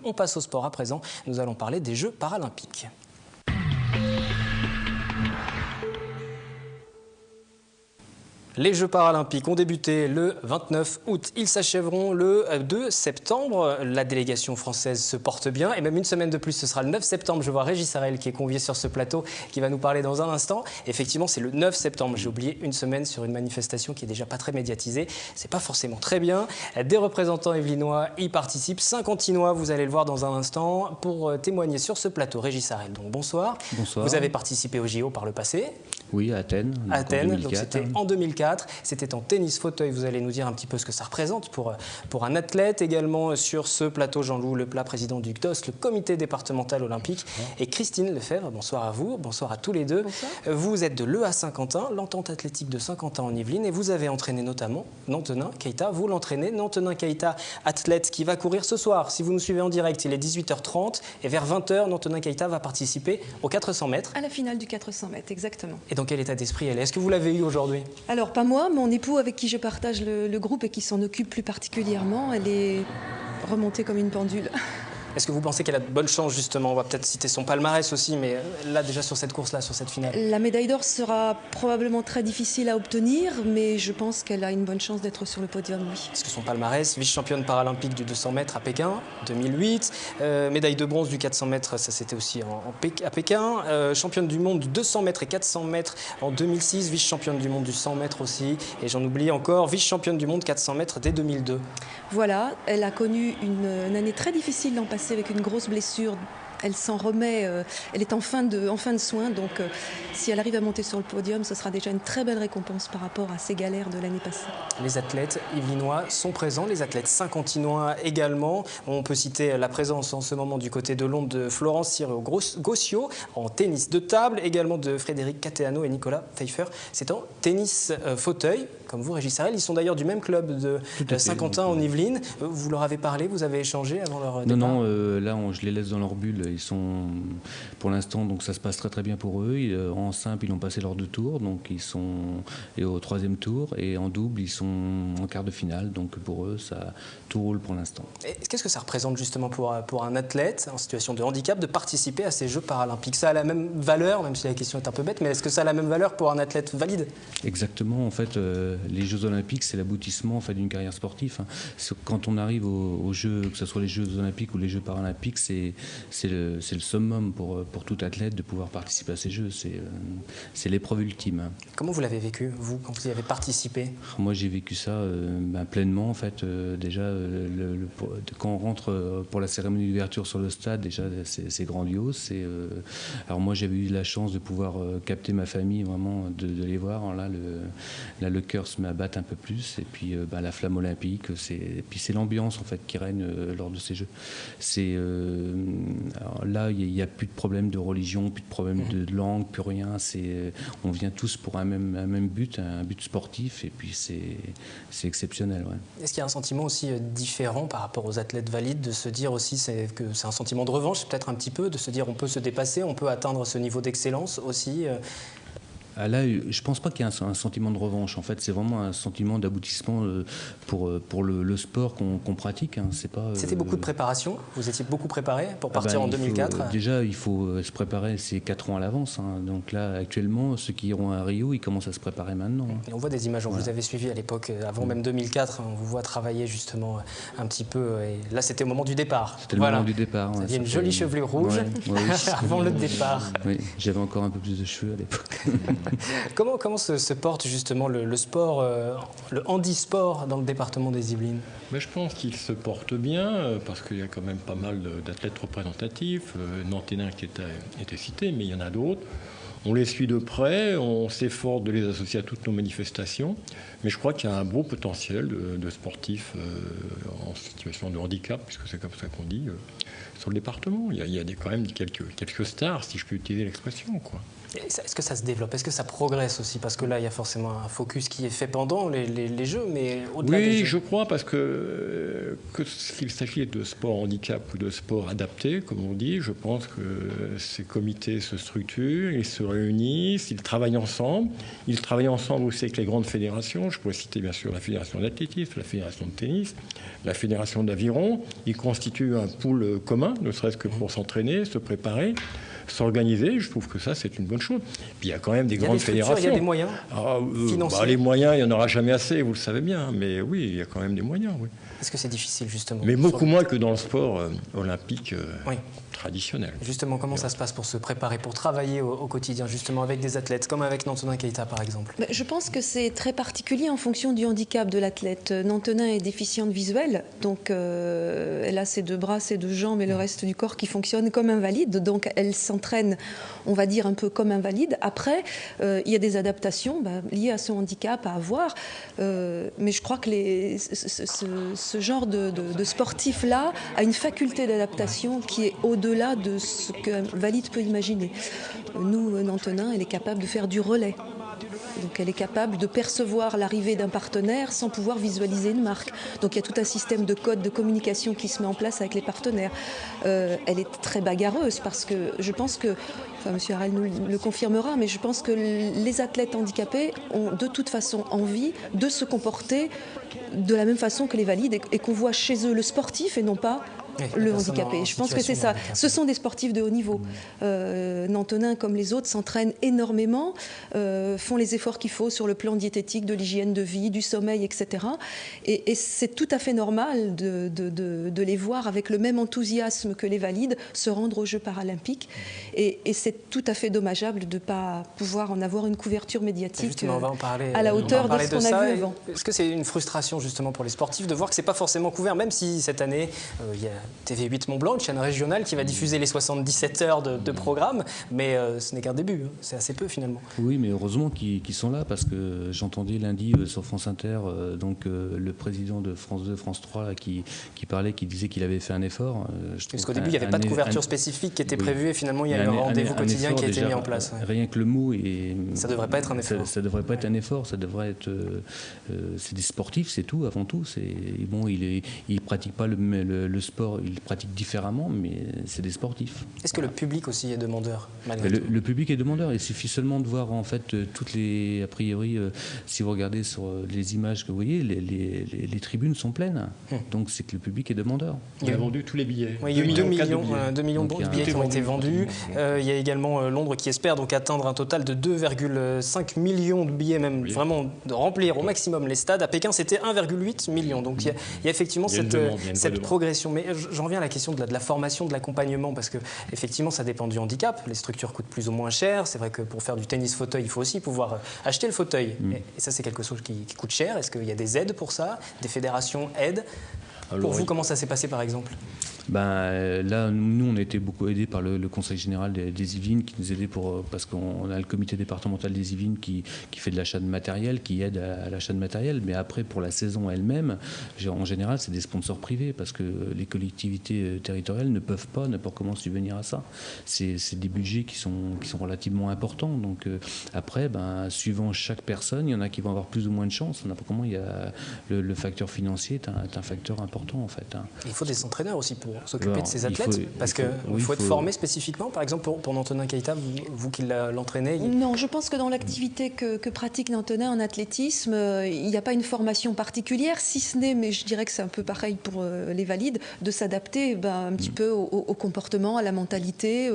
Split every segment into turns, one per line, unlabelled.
On passe au sport à présent. Nous allons parler des Jeux paralympiques. Les Jeux paralympiques ont débuté le 29 août. Ils s'achèveront le 2 septembre. La délégation française se porte bien. Et même une semaine de plus, ce sera le 9 septembre. Je vois Régis Sarel qui est convié sur ce plateau, qui va nous parler dans un instant. Effectivement, c'est le 9 septembre. J'ai oublié une semaine sur une manifestation qui est déjà pas très médiatisée. C'est pas forcément très bien. Des représentants yvelinois y participent. 5 Antinois, vous allez le voir dans un instant, pour témoigner sur ce plateau. Régis Sarel, donc bonsoir.
Bonsoir.
Vous avez participé au JO par le passé.
Oui, à Athènes.
Donc c'était en 2004. C'était en tennis fauteuil. Vous allez nous dire un petit peu ce que ça représente pour un athlète. Également sur ce plateau, Jean-Loup Leplat, président du CDOS, le comité départemental olympique. Et Christine Lefebvre, bonsoir à vous. Bonsoir à tous les deux.
Bonsoir.
Vous êtes de l'EA Saint-Quentin, l'entente athlétique de Saint-Quentin en Yvelines. Et vous avez entraîné notamment Nantenin Keita. Vous l'entraînez, Nantenin Keita, athlète qui va courir ce soir. Si vous nous suivez en direct, il est 18h30. Et vers 20h, Nantenin Keita va participer aux 400 mètres.
À la finale du 400 mètres, exactement.
Et dans quel état d'esprit elle est? Est-ce que vous l'avez eu aujourd'hui?
Alors, pas moi, mon époux avec qui je partage le groupe et qui s'en occupe plus particulièrement, elle est remontée comme une pendule.
Est-ce que vous pensez qu'elle a de bonnes chances, justement? On va peut-être citer son palmarès aussi, mais là, déjà sur cette course-là, sur cette finale.
La médaille d'or sera probablement très difficile à obtenir, mais je pense qu'elle a une bonne chance d'être sur le podium, oui.
Est-ce que son palmarès, vice-championne paralympique du 200 mètres à Pékin, 2008, médaille de bronze du 400 mètres, ça c'était aussi à Pékin, championne du monde du 200 mètres et 400 mètres en 2006, vice-championne du monde du 100 mètres aussi, et j'en oublie encore, vice-championne du monde 400 mètres dès 2002.
Voilà, elle a connu une année très difficile l'an passé avec une grosse blessure. Elle s'en remet, elle est en fin de soins, donc si elle arrive à monter sur le podium, ce sera déjà une très belle récompense par rapport à ses galères de l'année passée.
Les athlètes yvelinois sont présents, les athlètes saint-quentinois également. On peut citer la présence en ce moment du côté de Londres de Florence Sireo-Gossio en tennis de table, également de Frédéric Cateano et Nicolas Pfeiffer. C'est en tennis fauteuil, comme vous, Régis Sarel. Ils sont d'ailleurs du même club de Saint-Quentin en Yvelines. Vous leur avez parlé, vous avez échangé avant leur départ?
Non, là, je les laisse dans leur bulle. Ils sont, pour l'instant, donc ça se passe très très bien pour eux. En simple, ils ont passé leurs 2 tours, donc ils sont au 3e tour, et en double, ils sont en quart de finale. Donc pour eux, ça tout roule pour l'instant.
Qu'est-ce que ça représente justement pour un athlète en situation de handicap de participer à ces Jeux paralympiques? Ça a la même valeur, même si la question est un peu bête, mais est-ce que ça a la même valeur pour un athlète valide?
Exactement. En fait, les Jeux olympiques, c'est l'aboutissement en fait, d'une carrière sportive. Quand on arrive aux Jeux, que ce soit les Jeux olympiques ou les Jeux paralympiques, c'est le summum pour tout athlète de pouvoir participer à ces Jeux. C'est l'épreuve ultime.
Comment vous l'avez vécu, vous, quand vous y avez participé?
Moi, j'ai vécu ça pleinement, en fait. Déjà, quand on rentre pour la cérémonie d'ouverture sur le stade, déjà, c'est grandiose. Alors moi, j'avais eu la chance de pouvoir capter ma famille, vraiment, de les voir. Alors là, le cœur se met à battre un peu plus. Et puis, la flamme olympique, et puis c'est l'ambiance, en fait, qui règne lors de ces Jeux. Alors là, il n'y a plus de problème de religion, plus de problème de langue, plus rien. On vient tous pour un même but, un but sportif, et puis c'est exceptionnel. Ouais.
Est-ce qu'il y a un sentiment aussi différent par rapport aux athlètes valides, de se dire aussi que c'est un sentiment de revanche, peut-être un petit peu, de se dire on peut se dépasser, on peut atteindre ce niveau d'excellence aussi
Là, je ne pense pas qu'il y ait un sentiment de revanche. En fait, c'est vraiment un sentiment d'aboutissement pour le sport qu'on pratique. Hein.
C'était beaucoup de préparation. Vous étiez beaucoup préparé pour partir en 2004.
Déjà, il faut se préparer, c'est 4 ans à l'avance. Hein. Donc là, actuellement, ceux qui iront à Rio, ils commencent à se préparer maintenant.
Et on voit des images, on vous avait suivi à l'époque, avant même 2004. On vous voit travailler justement un petit peu. Et là, c'était au moment du départ.
C'était le moment du départ.
Vous aviez une jolie chevelure rouge avant le départ.
Oui, j'avais encore un peu plus de cheveux à l'époque.
Comment se porte justement le sport, le handisport dans le département des Yvelines?
Mais je pense qu'il se porte bien parce qu'il y a quand même pas mal d'athlètes représentatifs. Nantenin qui était cité, mais il y en a d'autres. On les suit de près, on s'efforce de les associer à toutes nos manifestations. Mais je crois qu'il y a un beau potentiel de sportifs en situation de handicap, puisque c'est comme ça qu'on dit, sur le département. Il y a quand même quelques stars, si je peux utiliser l'expression, quoi.
Est-ce que ça se développe? Est-ce que ça progresse aussi? Parce que là, il y a forcément un focus qui est fait pendant les Jeux, mais au-delà des Jeux.
Oui, je crois, parce que qu'il s'agisse de sport handicap ou de sport adapté, comme on dit, je pense que ces comités se structurent, ils se réunissent, ils travaillent ensemble. Ils travaillent ensemble aussi avec les grandes fédérations. Je pourrais citer bien sûr la fédération d'athlétisme, la fédération de tennis, la fédération d'aviron. Ils constituent un pool commun, ne serait-ce que pour s'entraîner, se préparer, s'organiser. Je trouve que ça, c'est une bonne chose. Puis il y a quand même des grandes fédérations.
Il y a des moyens financiers.
Les moyens, il n'y en aura jamais assez, vous le savez bien. Mais oui, il y a quand même des moyens, oui.
Est-ce que c'est difficile, justement?
Mais beaucoup moins que dans le sport olympique
oui.
traditionnel.
Justement, comment ça se passe pour se préparer, pour travailler au quotidien, justement, avec des athlètes, comme avec Nantonin Keita, par exemple?
Je pense que c'est très particulier en fonction du handicap de l'athlète. Nantonin est déficiente visuelle, donc elle a ses 2 bras, ses 2 jambes et le reste du corps qui fonctionne comme invalide. Donc elle s'entraîne, on va dire, un peu comme invalide. Après, il y a des adaptations liées à son handicap à avoir. Mais je crois que ce genre de sportif-là a une faculté d'adaptation qui est au-delà de ce qu'un valide peut imaginer. Nous, Nantonin, elle est capable de faire du relais. Donc elle est capable de percevoir l'arrivée d'un partenaire sans pouvoir visualiser une marque. Donc il y a tout un système de code de communication qui se met en place avec les partenaires. Elle est très bagarreuse parce que je pense que, enfin M. Harel nous le confirmera, mais je pense que les athlètes handicapés ont de toute façon envie de se comporter de la même façon que les valides et qu'on voit chez eux le sportif et non pas le handicapé. Je pense que c'est ça. Ce sont des sportifs de haut niveau. Nantonin, comme les autres, s'entraînent énormément, font les efforts qu'il faut sur le plan diététique, de l'hygiène de vie, du sommeil, etc. Et c'est tout à fait normal de les voir avec le même enthousiasme que les valides se rendre aux Jeux paralympiques. Et c'est tout à fait dommageable de ne pas pouvoir en avoir une couverture médiatique
on va en parler,
à la hauteur de ce qu'on a vu avant.
Est-ce que c'est une frustration justement pour les sportifs de voir que ce n'est pas forcément couvert, même si cette année, il y a TV8 Mont-Blanc, une chaîne régionale qui va diffuser les 77 heures de programme, mais ce n'est qu'un début, c'est assez peu finalement.
Oui, mais heureusement qu'ils sont là, parce que j'entendais lundi sur France Inter le président de France 2, France 3 qui parlait, qui disait qu'il avait fait un effort.
Parce qu'au début, il n'y avait pas de couverture spécifique qui était prévue et finalement il y a eu un rendez-vous quotidien qui a été mis en place.
Rien que le mot,
ça ne devrait pas être un effort.
Ça ne devrait pas être un effort, ça devrait être... c'est des sportifs, c'est tout, avant tout. Bon, ils ne pratiquent pas le sport, ils pratiquent différemment, mais c'est des sportifs.
Est-ce que le public aussi est demandeur malgré tout ?
Le public est demandeur. Il suffit seulement de voir en fait toutes les, a priori, si vous regardez sur les images que vous voyez, les tribunes sont pleines. Donc c'est que le public est demandeur.
Il a vendu tous les billets.
Oui, il y a eu 2 millions de billets qui ont été vendus. Il y a également Londres qui espère donc atteindre un total de 2,5 millions de billets, même vraiment de remplir au maximum les stades. À Pékin, c'était 1,8 million. Donc il y a effectivement cette progression. Mais j'en reviens à la question de la formation, de l'accompagnement, parce que effectivement ça dépend du handicap. Les structures coûtent plus ou moins cher. C'est vrai que pour faire du tennis fauteuil, il faut aussi pouvoir acheter le fauteuil. Et ça, c'est quelque chose qui coûte cher. Est-ce qu'il y a des aides pour ça? Des fédérations aident? Pour vous, comment ça s'est passé par exemple?
Là, nous, on a été beaucoup aidés par le Conseil général des Yvelines qui nous aidait parce qu'on a le comité départemental des Yvelines qui fait de l'achat de matériel, qui aide à l'achat de matériel. Mais après, pour la saison elle-même, en général, c'est des sponsors privés parce que les collectivités territoriales ne peuvent pas comment subvenir à ça. C'est des budgets qui sont relativement importants. Donc après, suivant chaque personne, il y en a qui vont avoir plus ou moins de chance. Comment il y a le facteur financier est un facteur important en fait.
Il faut des entraîneurs aussi pour s'occuper de ces athlètes, parce qu'il faut être formé spécifiquement. Par exemple, pour Nantonin Keita, vous qui l'entraînez
Non, je pense que dans l'activité que pratique Nantonin en athlétisme, il n'y a pas une formation particulière, si ce n'est, mais je dirais que c'est un peu pareil pour les valides, de s'adapter un petit peu au comportement, à la mentalité,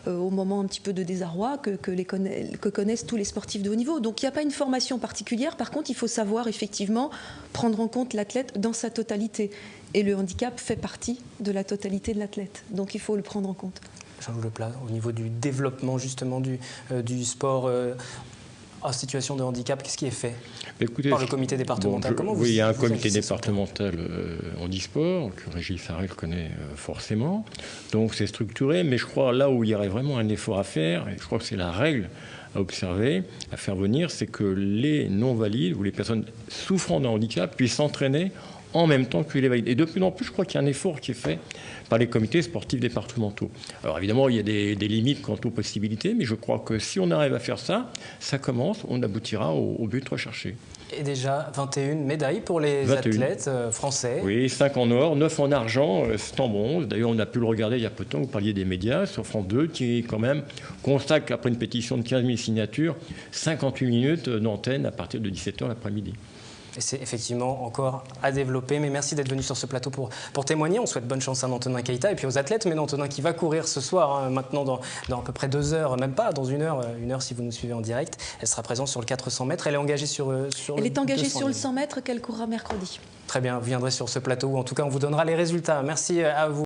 au moment un petit peu de désarroi que connaissent tous les sportifs de haut niveau. Donc il n'y a pas une formation particulière. Par contre, il faut savoir effectivement prendre en compte l'athlète dans sa totalité. Et le handicap fait partie de la totalité de l'athlète. Donc il faut le prendre en compte.
Jean-Loup Leplat, au niveau du développement justement du sport en situation de handicap, qu'est-ce qui est fait par le comité départemental?
Il y a un comité départemental handisport que Régis Harel connaît forcément. Donc c'est structuré, mais je crois là où il y aurait vraiment un effort à faire, et je crois que c'est la règle à observer, à faire venir, c'est que les non-valides ou les personnes souffrant d'un handicap puissent s'entraîner en même temps que les valides. Et de plus en plus, je crois qu'il y a un effort qui est fait par les comités sportifs départementaux. Alors évidemment, il y a des limites quant aux possibilités, mais je crois que si on arrive à faire ça, ça commence, on aboutira au but recherché.
Et déjà 21 médailles pour les
21.
athlètes français.
Oui, 5 en or, 9 en argent, 7 en bronze. D'ailleurs, on a pu le regarder il y a peu de temps, vous parliez des médias, sur France 2, qui quand même constate qu'après une pétition de 15 000 signatures, 58 minutes d'antenne à partir de 17h l'après-midi.
Et c'est effectivement encore à développer. Mais merci d'être venu sur ce plateau pour témoigner. On souhaite bonne chance à Antonin Keita et puis aux athlètes. Mais Antonin qui va courir ce soir, maintenant dans à peu près 2 heures, même pas, dans une heure si vous nous suivez en direct. Elle sera présente sur le 400 mètres. Elle est engagée sur
Elle est engagée sur le
200
100 mètres qu'elle courra mercredi.
Très bien, vous viendrez sur ce plateau. En tout cas, on vous donnera les résultats. Merci à vous.